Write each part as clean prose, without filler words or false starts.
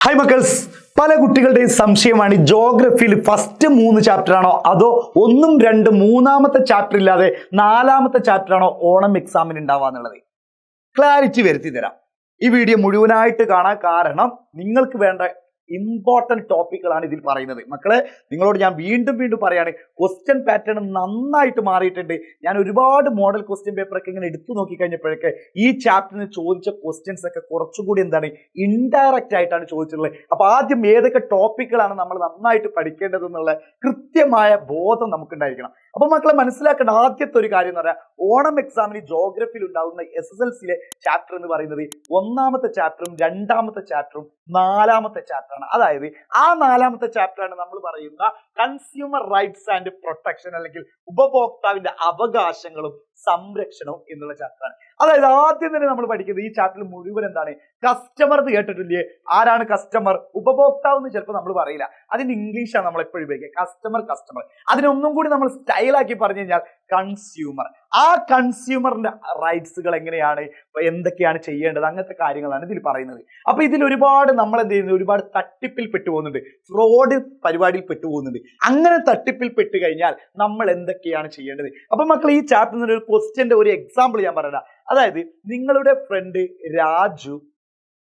Hi മക്കൾസ്, പല കുട്ടികളുടെയും സംശയമാണ് ജോഗ്രഫിയിൽ ഫസ്റ്റ് 3 ചാപ്റ്റർ ആണോ അതോ ഒന്നും രണ്ടും മൂന്നാമത്തെ ചാപ്റ്റർ ഇല്ലാതെ നാലാമത്തെ ചാപ്റ്റർ ആണോ ഓണം എക്സാമിന് ഉണ്ടാവുക എന്നുള്ളത്. ക്ലാരിറ്റി വരുത്തി തരാം. ഈ വീഡിയോ മുഴുവനായിട്ട് കാണാൻ കാരണം നിങ്ങൾക്ക് വേണ്ട ഇമ്പോർട്ടന്റ് ടോപ്പിക്കുകളാണ് ഇതിൽ പറയുന്നത്. മക്കളെ, നിങ്ങളോട് ഞാൻ വീണ്ടും പറയാണ്, ക്വസ്റ്റ്യൻ പാറ്റേൺ നന്നായിട്ട് മാറിയിട്ടുണ്ട്. ഞാൻ ഒരുപാട് മോഡൽ ക്വസ്റ്റ്യൻ പേപ്പറൊക്കെ ഇങ്ങനെ എടുത്തു നോക്കി കഴിഞ്ഞപ്പോഴൊക്കെ ഈ ചാപ്റ്ററിന് ചോദിച്ച ക്വസ്റ്റ്യൻസ് ഒക്കെ കുറച്ചുകൂടി ഇൻഡയറക്റ്റ് ആയിട്ടാണ് ചോദിച്ചിട്ടുള്ളത്. അപ്പൊ ആദ്യം ഏതൊക്കെ ടോപ്പിക്കുകളാണ് നമ്മൾ നന്നായിട്ട് പഠിക്കേണ്ടത് എന്നുള്ള കൃത്യമായ ബോധം നമുക്കുണ്ടായിരിക്കണം. അപ്പൊ മക്കളെ, മനസ്സിലാക്കേണ്ട ആദ്യത്തെ ഒരു കാര്യം എന്ന് പറഞ്ഞാൽ, ഓണം എക്സാമിന് ജോഗ്രഫിയിൽ ഉണ്ടാകുന്ന SSLCയിലെ ചാപ്റ്റർ എന്ന് പറയുന്നത് ഒന്നാമത്തെ ചാപ്റ്ററും രണ്ടാമത്തെ ചാപ്റ്ററും നാലാമത്തെ ചാപ്റ്റർ. അതായത് ആ നാലാമത്തെ ചാപ്റ്റർ ആണ് നമ്മൾ പറയുന്ന കൺസ്യൂമർ റൈറ്റ്സ് ആൻഡ് പ്രൊട്ടക്ഷൻ, അല്ലെങ്കിൽ ഉപഭോക്താവിന്റെ അവകാശങ്ങളും സംരക്ഷണവും എന്നുള്ള ചാപ്റ്റർ ആണ്. അതായത് ആദ്യം തന്നെ നമ്മൾ പഠിക്കുന്നത് ഈ ചാപ്റ്ററിൽ മുഴുവൻ എന്താണ്, കസ്റ്റമർ എന്ന് കേട്ടിട്ടില്ലേ? ആരാണ് കസ്റ്റമർ? ഉപഭോക്താവ് എന്ന് ചിലപ്പോൾ നമ്മൾ പറയില്ല, അതിന്റെ ഇംഗ്ലീഷാണ് നമ്മൾ എപ്പോഴും ഉപയോഗിക്കുക. കസ്റ്റമർ. അതിനൊന്നും കൂടി നമ്മൾ സ്റ്റൈലാക്കി പറഞ്ഞു കഴിഞ്ഞാൽ കൺസ്യൂമർ. ആ കൺസ്യൂമറിന്റെ റൈറ്റ്സുകൾ എങ്ങനെയാണ്, എന്തൊക്കെയാണ് ചെയ്യേണ്ടത്, അങ്ങനത്തെ കാര്യങ്ങളാണ് ഇതിൽ പറയുന്നത്. അപ്പൊ ഇതിൽ ഒരുപാട് നമ്മൾ എന്ത് ചെയ്യുന്നത്, ഒരുപാട് തട്ടിപ്പിൽ പെട്ടുപോകുന്നുണ്ട്, ഫ്രോഡ് പരിപാടിയിൽ പെട്ടുപോകുന്നുണ്ട്. അങ്ങനെ തട്ടിപ്പിൽ പെട്ട് കഴിഞ്ഞാൽ നമ്മൾ എന്തൊക്കെയാണ് ചെയ്യേണ്ടത്? അപ്പൊ മക്കൾ, ഈ ചാപ്റ്ററിന്റെ ഒരു ക്വസ്റ്റ്യന്റെ ഒരു എക്സാമ്പിൾ ഞാൻ പറയാം. അതായത് നിങ്ങളുടെ ഫ്രണ്ട് രാജു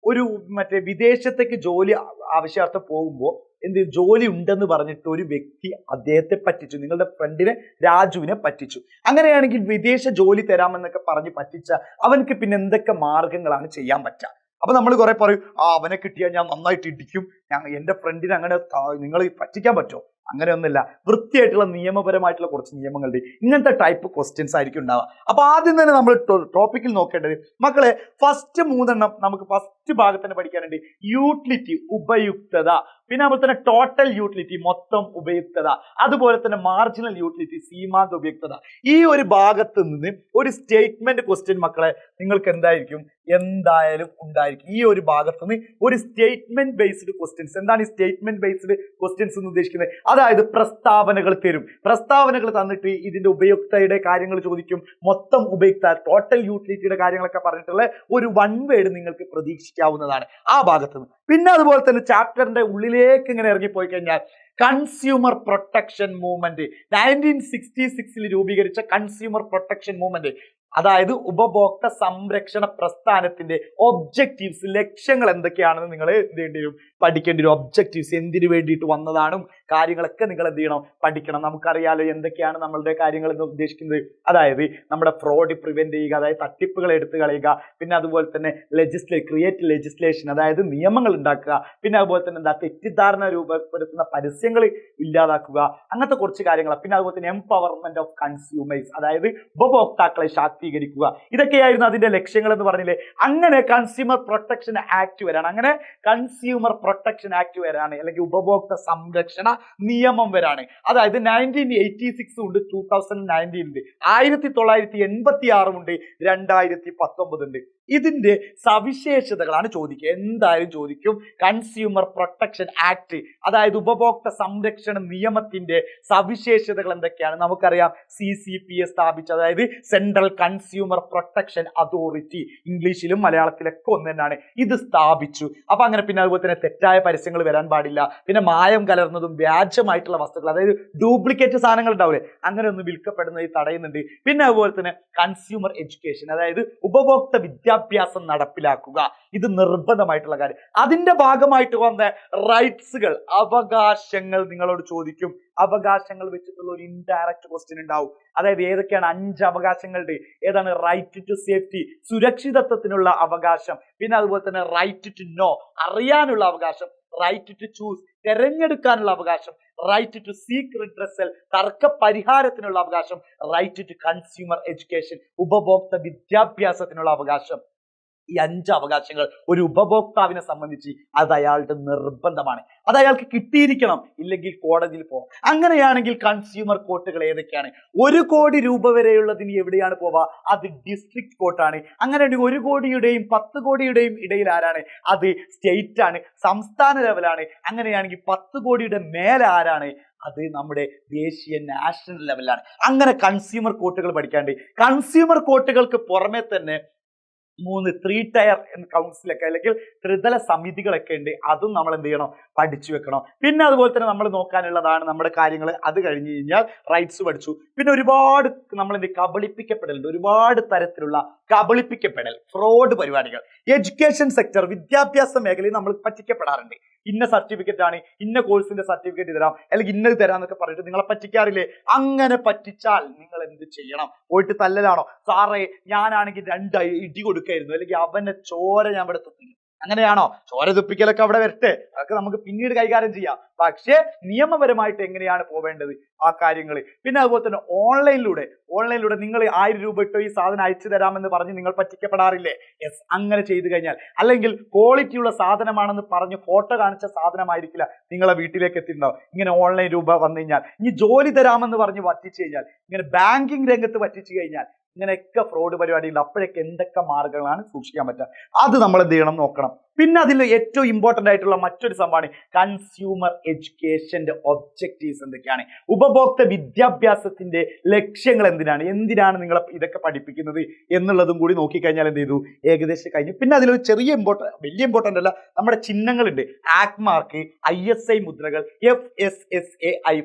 ഒരു വിദേശത്തേക്ക് ജോലി ആവശ്യാർത്ഥം പോകുമ്പോൾ ജോലി ഉണ്ടെന്ന് പറഞ്ഞിട്ട് ഒരു വ്യക്തി അദ്ദേഹത്തെ പറ്റിച്ചു, നിങ്ങളുടെ ഫ്രണ്ടിനെ രാജുവിനെ പറ്റിച്ചു. അങ്ങനെയാണെങ്കിൽ വിദേശ ജോലി തരാമെന്നൊക്കെ പറഞ്ഞ് പറ്റിച്ച അവനക്ക് പിന്നെ എന്തൊക്കെ മാർഗങ്ങളാണ് ചെയ്യാൻ പറ്റുക? അപ്പൊ നമ്മൾ കുറെ പറയും, അവനെ കിട്ടിയാൽ ഞാൻ നന്നായിട്ട് ഇടിക്കും, എന്റെ ഫ്രണ്ടിനെ അങ്ങനെ നിങ്ങൾ പറ്റിക്കാൻ പറ്റുമോ? അങ്ങനെയൊന്നുമില്ല. വൃത്തിയായിട്ടുള്ള നിയമപരമായിട്ടുള്ള കുറച്ച് നിയമങ്ങളുണ്ട്. ഇങ്ങനത്തെ ടൈപ്പ് ക്വസ്റ്റ്യൻസ് ആയിരിക്കും ഉണ്ടാവുക. അപ്പൊ ആദ്യം തന്നെ നമ്മൾ ടോപ്പിക്കിൽ നോക്കേണ്ടത്, മക്കളെ, ഫസ്റ്റ് 3 നമുക്ക് ഫസ്റ്റ് ഭാഗത്ത് തന്നെ പഠിക്കാനുണ്ട്. യൂട്ടിലിറ്റി, ഉപയുക്തത, പിന്നെ അതുപോലെ തന്നെ ടോട്ടൽ യൂട്ടിലിറ്റി, മൊത്തം ഉപയുക്തത, അതുപോലെ തന്നെ മാർജിനൽ യൂട്ടിലിറ്റി, സീമാന്ത ഉപയുക്തത. ഈ ഒരു ഭാഗത്ത് നിന്ന് ഒരു സ്റ്റേറ്റ്മെന്റ് ക്വസ്റ്റ്യൻ മക്കളെ നിങ്ങൾക്ക് എന്തായാലും ഉണ്ടായിരിക്കും. ഈ ഒരു ഭാഗത്ത് നിന്ന് ഒരു സ്റ്റേറ്റ്മെന്റ് ബേസ്ഡ് ക്വസ്റ്റ്യൻസ്. എന്താണ് ഈ സ്റ്റേറ്റ്മെന്റ് ബേസ്ഡ് ക്വസ്റ്റ്യൻസ് എന്ന് ഉദ്ദേശിക്കുന്നത്? അതായത് പ്രസ്താവനകൾ തരും. പ്രസ്താവനകൾ തന്നിട്ട് ഇതിന്റെ ഉപയുക്തയുടെ കാര്യങ്ങൾ ചോദിക്കും, മൊത്തം ഉപയുക്ത, ടോട്ടൽ യൂട്ടിലിറ്റിയുടെ കാര്യങ്ങളൊക്കെ പറഞ്ഞിട്ടുള്ള ഒരു 1 വേർഡ് നിങ്ങൾക്ക് പ്രതീക്ഷിക്കാവുന്നതാണ് ആ ഭാഗത്ത് നിന്ന്. പിന്നെ അതുപോലെ തന്നെ ചാപ്റ്ററിന്റെ ഉള്ളിലേക്ക് ഇങ്ങനെ ഇറങ്ങിപ്പോയി കഴിഞ്ഞാൽ കൺസ്യൂമർ പ്രൊട്ടക്ഷൻ മൂവ്മെന്റ്, 1966 രൂപീകരിച്ച കൺസ്യൂമർ പ്രൊട്ടക്ഷൻ മൂവ്മെന്റ്, അതായത് ഉപഭോക്തൃ സംരക്ഷണ പ്രസ്ഥാനത്തിന്റെ ഒബ്ജക്റ്റീവ്സ്, ലക്ഷ്യങ്ങൾ എന്തൊക്കെയാണെന്ന് നിങ്ങൾ പഠിക്കേണ്ടി വരും. ഒബ്ജക്റ്റീവ്സ്, എന്തിനു വേണ്ടിയിട്ട് വന്നതാണും കാര്യങ്ങളൊക്കെ നിങ്ങൾ പഠിക്കണം. നമുക്കറിയാലോ എന്തൊക്കെയാണ് നമ്മളുടെ കാര്യങ്ങൾ എന്ന് ഉദ്ദേശിക്കുന്നത്. അതായത് നമ്മുടെ ഫ്രോഡ് പ്രിവെന്റ് ചെയ്യുക, അതായത് തട്ടിപ്പുകൾ എടുത്തു കളയുക, പിന്നെ അതുപോലെ തന്നെ ക്രിയേറ്റ് ലെജിസ്ലേഷൻ, അതായത് നിയമങ്ങൾ ഉണ്ടാക്കുക, പിന്നെ അതുപോലെ തന്നെ തെറ്റിദ്ധാരണ രൂപപ്പെടുത്തുന്ന പരസ്യങ്ങൾ ഇല്ലാതാക്കുക, അങ്ങനത്തെ കുറച്ച് കാര്യങ്ങൾ. പിന്നെ അതുപോലെ തന്നെ എംപവർമെന്റ് ഓഫ് കൺസ്യൂമേഴ്സ്, അതായത് ഉപഭോക്താക്കളെ ശാക്തീകരിക്കുക. ഇതൊക്കെയായിരുന്നു അതിന്റെ ലക്ഷ്യങ്ങൾ എന്ന് പറഞ്ഞില്ലേ. അങ്ങനെ കൺസ്യൂമർ പ്രൊട്ടക്ഷൻ ആക്ട് വരാണ്. അല്ലെങ്കിൽ ഉപഭോക്തൃ സംരക്ഷണ നിയമം വരാണ്. അതായത് 1986 ഉണ്ട്, 2019 ഉണ്ട്, 1986 ഉണ്ട്, 2019 ഉണ്ട്. ഇതിന്റെ സവിശേഷതകളാണ് ചോദിക്കുക, എന്തായാലും ചോദിക്കും. കൺസ്യൂമർ പ്രൊട്ടക്ഷൻ ആക്ട്, അതായത് ഉപഭോക്തൃ സംരക്ഷണ നിയമത്തിന്റെ സവിശേഷതകൾ എന്തൊക്കെയാണ്? നമുക്കറിയാം, CCPA സ്ഥാപിച്ചു, അതായത് സെൻട്രൽ കൺസ്യൂമർ പ്രൊട്ടക്ഷൻ അതോറിറ്റി, ഇംഗ്ലീഷിലും മലയാളത്തിലൊക്കെ ഒന്ന് തന്നെയാണ്. ഇത് സ്ഥാപിച്ചു. അപ്പൊ അങ്ങനെ പിന്നെ അതുപോലെ തന്നെ തെറ്റായ പരസ്യങ്ങൾ വരാൻ പാടില്ല, പിന്നെ മായം കലർന്നതും വ്യാജമായിട്ടുള്ള വസ്തുക്കൾ, അതായത് ഡ്യൂപ്ലിക്കേറ്റ് സാധനങ്ങൾ ഉണ്ടാവില്ലേ, അങ്ങനെ ഒന്നും വിൽക്കപ്പെടുന്നത് തടയുന്നുണ്ട്. പിന്നെ അതുപോലെ തന്നെ കൺസ്യൂമർ എഡ്യൂക്കേഷൻ, അതായത് ഉപഭോക്തൃ വിദ്യാഭ്യാസം നടപ്പിലാക്കുക, ഇത് നിർബന്ധമായിട്ടുള്ള കാര്യം. അതിന്റെ ഭാഗമായിട്ട് വന്ന റൈറ്റ്സുകൾ, അവകാശങ്ങൾ നിങ്ങളോട് ചോദിക്കും. അവകാശങ്ങൾ വെച്ചിട്ടുള്ള ഒരു ഇൻഡയറക്റ്റ് ക്വസ്റ്റ്യൻ ഉണ്ടാവും. അതായത് ഏതൊക്കെയാണ്? 5 അവകാശങ്ങളുണ്ട്. ഏതാണ്? റൈറ്റ് ടു സേഫ്റ്റി, സുരക്ഷിതത്വത്തിനുള്ള അവകാശം, പിന്നെ അതുപോലെ തന്നെ റൈറ്റ് ടു നോ, അറിയാനുള്ള അവകാശം, റൈറ്റ് ടു ചൂസ്, തെരഞ്ഞെടുക്കാനുള്ള അവകാശം, റൈറ്റ് ടു സീക്ക് റിഡ്രസൽ, തർക്ക പരിഹാരത്തിനുള്ള അവകാശം, റൈറ്റ് ടു കൺസ്യൂമർ എഡ്യൂക്കേഷൻ, ഉപഭോക്തൃ വിദ്യാഭ്യാസത്തിനുള്ള അവകാശം. ഈ 5 അവകാശങ്ങൾ ഒരു ഉപഭോക്താവിനെ സംബന്ധിച്ച് അത് അയാളുടെ നിർബന്ധമാണ്. അത് അയാൾക്ക് കിട്ടിയിരിക്കണം, ഇല്ലെങ്കിൽ കോടതിയിൽ പോകാം. അങ്ങനെയാണെങ്കിൽ കൺസ്യൂമർ കോർട്ടുകൾ ഏതൊക്കെയാണ്? 1 കോടി രൂപ വരെയുള്ളതിന് എവിടെയാണ് പോവുക? അത് ഡിസ്ട്രിക്ട് കോർട്ടാണ്. അങ്ങനെയാണെങ്കിൽ 1 കോടിയുടെയും 10 കോടിയുടെയും ഇടയിൽ ആരാണ്? അത് സ്റ്റേറ്റ് ആണ്, സംസ്ഥാന ലെവലാണ്. അങ്ങനെയാണെങ്കിൽ 10 കോടിയുടെ മേലെ ആരാണ്? അത് നമ്മുടെ ദേശീയ നാഷണൽ ലെവലാണ്. അങ്ങനെ കൺസ്യൂമർ കോർട്ടുകൾ പഠിക്കാണ്ട്, കൺസ്യൂമർ കോർട്ടുകൾക്ക് പുറമെ തന്നെ ത്രീ ടയർ കൗൺസിലൊക്കെ അല്ലെങ്കിൽ ത്രിതല സമിതികളൊക്കെ ഉണ്ട്. അതും നമ്മൾ എന്ത് ചെയ്യണം, പഠിച്ചു വെക്കണം. പിന്നെ അതുപോലെ തന്നെ നമ്മൾ നോക്കാനുള്ളതാണ് നമ്മുടെ കാര്യങ്ങൾ. അത് കഴിഞ്ഞ് കഴിഞ്ഞാൽ റൈറ്റ്സ് പഠിച്ചു. പിന്നെ ഒരുപാട് നമ്മൾ കബളിപ്പിക്കപ്പെടലുണ്ട്. ഒരുപാട് തരത്തിലുള്ള കബളിപ്പിക്കപ്പെടൽ, ഫ്രോഡ് പരിപാടികൾ എഡ്യൂക്കേഷൻ സെക്ടർ, വിദ്യാഭ്യാസ മേഖലയിൽ നമ്മൾ പറ്റിക്കപ്പെടാറുണ്ട്. ഇന്ന സർട്ടിഫിക്കറ്റ് ആണ്, ഇന്ന കോഴ്സിന്റെ സർട്ടിഫിക്കറ്റ് തരാം, അല്ലെങ്കിൽ ഇന്നത് തരാന്നൊക്കെ പറഞ്ഞിട്ട് നിങ്ങളെ പറ്റിക്കാറില്ലേ? അങ്ങനെ പറ്റിച്ചാൽ നിങ്ങൾ എന്ത് ചെയ്യണം? പോയിട്ട് തല്ലലാണോ? സാറേ ഞാനാണെങ്കിൽ 2 ഇടി കൊടുക്കായിരുന്നു, അല്ലെങ്കിൽ അവന്റെ ചോര ഞാൻ ഇവിടെ തുപ്പിക്കും. അങ്ങനെയാണോ? ചോര തുപ്പിക്കലൊക്കെ അവിടെ വരട്ടെ, അതൊക്കെ നമുക്ക് പിന്നീട് കൈകാര്യം ചെയ്യാം. പക്ഷേ നിയമപരമായിട്ട് എങ്ങനെയാണ് പോവേണ്ടത് ആ കാര്യങ്ങൾ. പിന്നെ അതുപോലെ തന്നെ ഓൺലൈനിലൂടെ നിങ്ങൾ 1000 രൂപ ഇട്ടോ ഈ സാധനം അയച്ചു തരാമെന്ന് പറഞ്ഞ് നിങ്ങൾ പറ്റിക്കപ്പെടാറില്ലേ? യെസ്, അങ്ങനെ ചെയ്തു കഴിഞ്ഞാൽ, അല്ലെങ്കിൽ ക്വാളിറ്റി ഉള്ള സാധനമാണെന്ന് പറഞ്ഞ് ഫോട്ടോ കാണിച്ച സാധനമായിരിക്കില്ല നിങ്ങളെ വീട്ടിലേക്ക് എത്തിയിട്ടുണ്ടാവും. ഇങ്ങനെ ഓൺലൈൻ രൂപ വന്നു കഴിഞ്ഞാൽ, ഇനി ജോലി തരാമെന്ന് പറഞ്ഞ് പറ്റിച്ചു കഴിഞ്ഞാൽ, ഇങ്ങനെ ബാങ്കിങ് രംഗത്ത് പറ്റിച്ചു കഴിഞ്ഞാൽ, ഇങ്ങനെയൊക്കെ ഫ്രോഡ് പരിപാടിയുണ്ട്. അപ്പോഴൊക്കെ എന്തൊക്കെ മാർഗങ്ങളാണ് സൂക്ഷിക്കാൻ പറ്റുക, അത് നമ്മൾ എന്ത് ചെയ്യണം, നോക്കണം. പിന്നെ അതിൽ ഏറ്റവും ഇമ്പോർട്ടന്റ് ആയിട്ടുള്ള മറ്റൊരു സംഭവമാണ് കൺസ്യൂമർ എഡ്യൂക്കേഷന്റെ ഒബ്ജക്റ്റീവ്സ് എന്തൊക്കെയാണ്, ഉപഭോക്തൃ വിദ്യാഭ്യാസത്തിന്റെ ലക്ഷ്യങ്ങൾ എന്തിനാണ് നിങ്ങൾ ഇതൊക്കെ പഠിപ്പിക്കുന്നത് എന്നുള്ളതും കൂടി നോക്കിക്കഴിഞ്ഞാൽ എന്ത് ചെയ്തു, ഏകദേശം കഴിഞ്ഞു. പിന്നെ അതിലൊരു വലിയ ഇമ്പോർട്ടന്റ് അല്ല, നമ്മുടെ ചിഹ്നങ്ങളുണ്ട്. ആക് മാർക്ക്, ISI മുദ്രകൾ, FSSAI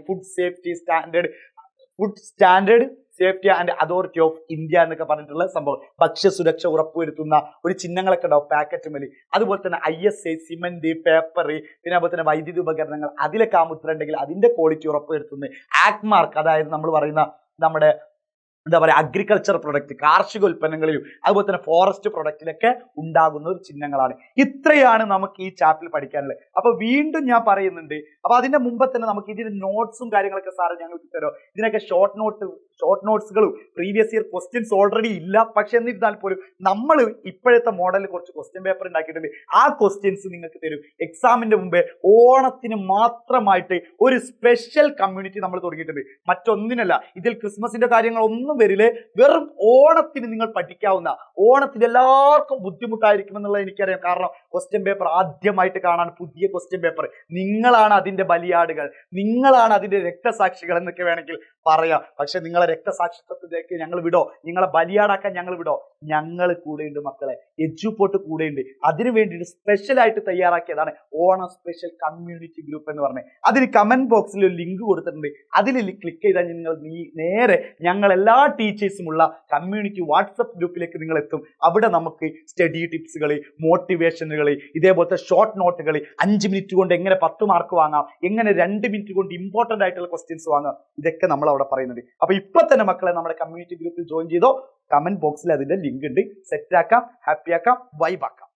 food standard safety and authority of India എന്നൊക്കെ പറഞ്ഞിട്ടുള്ള സംഭവം, ഭക്ഷ്യസുരക്ഷ ഉറപ്പുവരുത്തുന്ന ഒരു ചിഹ്നങ്ങളൊക്കെ ഉണ്ടാവും പാക്കറ്റ് മേൽ. അതുപോലെ തന്നെ ISI സിമന്റ്, പേപ്പർ, പിന്നെ അതുപോലെ തന്നെ വൈദ്യുതി ഉപകരണങ്ങൾ, അതിലൊക്കെ ആ മുദ്ര ഉണ്ടെങ്കിൽ അതിന്റെ ക്വാളിറ്റി ഉറപ്പുവരുത്തുന്നത്. ആക് മാർക്ക്, അതായത് നമ്മൾ പറയുന്ന നമ്മുടെ എന്താ പറയുക, അഗ്രികൾച്ചർ പ്രൊഡക്റ്റ്, കാർഷിക ഉൽപ്പന്നങ്ങളിലും അതുപോലെ തന്നെ ഫോറസ്റ്റ് പ്രൊഡക്റ്റിലൊക്കെ ഉണ്ടാകുന്ന ഒരു ചിഹ്നങ്ങളാണ്. ഇത്രയാണ് നമുക്ക് ഈ ചാപ്റ്ററിൽ പഠിക്കാനുള്ളത്. അപ്പൊ വീണ്ടും ഞാൻ പറയുന്നുണ്ട്, അപ്പൊ അതിന്റെ മുമ്പ് തന്നെ നമുക്ക് ഇതിന് നോട്ട്സും കാര്യങ്ങളൊക്കെ സാറ് ഞങ്ങൾക്ക് തരുമോ? ഇതിനൊക്കെ ഷോർട്ട് നോട്ട്സുകളും പ്രീവിയസ് ഇയർ ക്വസ്റ്റ്യൻസ് ഓൾറെഡി ഇല്ല. പക്ഷെ എന്നിരുന്നാൽ പോലും നമ്മൾ ഇപ്പോഴത്തെ മോഡലിൽ കുറച്ച് ക്വസ്റ്റ്യൻ പേപ്പർ ഉണ്ടാക്കിയിട്ടുണ്ട്. ആ ക്വസ്റ്റ്യൻസ് നിങ്ങൾക്ക് തരും. എക്സാമിന്റെ മുമ്പേ ഓണത്തിന് മാത്രമായിട്ട് ഒരു സ്പെഷ്യൽ കമ്മ്യൂണിറ്റി നമ്മൾ തുടങ്ങിയിട്ടുണ്ട്. മറ്റൊന്നിനല്ല, ഇതിൽ ക്രിസ്മസിന്റെ കാര്യങ്ങളൊന്നും വരില്ലേ, വെറും ഓണത്തിന് നിങ്ങൾ പഠിക്കാവുന്ന, ഓണത്തിന് എല്ലാവർക്കും ബുദ്ധിമുട്ടായിരിക്കുമെന്നുള്ളത് എനിക്കറിയാം. കാരണം ക്വസ്റ്റ്യൻ പേപ്പർ ആദ്യമായിട്ട് കാണാൻ പുതിയ ക്വസ്റ്റ്യൻ പേപ്പർ, നിങ്ങളാണ് അതിന്റെ ബലിയാടുകൾ, നിങ്ങളാണ് അതിന്റെ രക്തസാക്ഷികൾ എന്നൊക്കെ വേണമെങ്കിൽ പറയാം. പക്ഷെ നിങ്ങളെ രക്തസാക്ഷിത്വത്തിലേക്ക് ഞങ്ങൾ വിടോ, നിങ്ങളെ ബലിയാടാക്കാൻ ഞങ്ങൾ വിടോ? ഞങ്ങൾ കൂടെയുണ്ട് മക്കളെ, എഡ്യൂപോർട്ട് കൂടെയുണ്ട്. അതിനു വേണ്ടിയിട്ട് സ്പെഷ്യലായിട്ട് തയ്യാറാക്കിയതാണ് ഓണം സ്പെഷ്യൽ കമ്മ്യൂണിറ്റി ഗ്രൂപ്പ് എന്ന് പറഞ്ഞത്. അതിന് കമന്റ് ബോക്സിൽ ഒരു ലിങ്ക് കൊടുത്തിട്ടുണ്ട്. അതിൽ ക്ലിക്ക് ചെയ്താൽ നിങ്ങൾ നേരെ ഞങ്ങൾ എല്ലാ ടീച്ചേഴ്സുമുള്ള കമ്മ്യൂണിറ്റി വാട്സപ്പ് ഗ്രൂപ്പിലേക്ക് നിങ്ങൾ എത്തും. അവിടെ നമുക്ക് സ്റ്റഡി ടിപ്സുകൾ, മോട്ടിവേഷനുകൾ, ഇതേപോലത്തെ ഷോർട്ട് നോട്ടുകൾ, 5 മിനിറ്റ് കൊണ്ട് എങ്ങനെ 10 മാർക്ക് വാങ്ങാം, എങ്ങനെ 2 മിനിറ്റ് കൊണ്ട് ഇമ്പോർട്ടന്റ് ആയിട്ടുള്ള ക്വസ്റ്റ്യൻസ് വാങ്ങാം, ഇതൊക്കെ നമ്മൾ അവിടെ പറയുന്നുണ്ട്. അപ്പൊ ഇപ്പൊ തന്നെ മക്കളെ നമ്മുടെ കമ്മ്യൂണിറ്റി ഗ്രൂപ്പിൽ ജോയിൻ ചെയ്തോ. കമന്റ് ബോക്സിൽ അതിന്റെ ലിങ്ക് ഉണ്ട്. സെറ്റ് ആക്കാം, ഹാപ്പി ആക്കാം, വൈബ് ആക്കാം.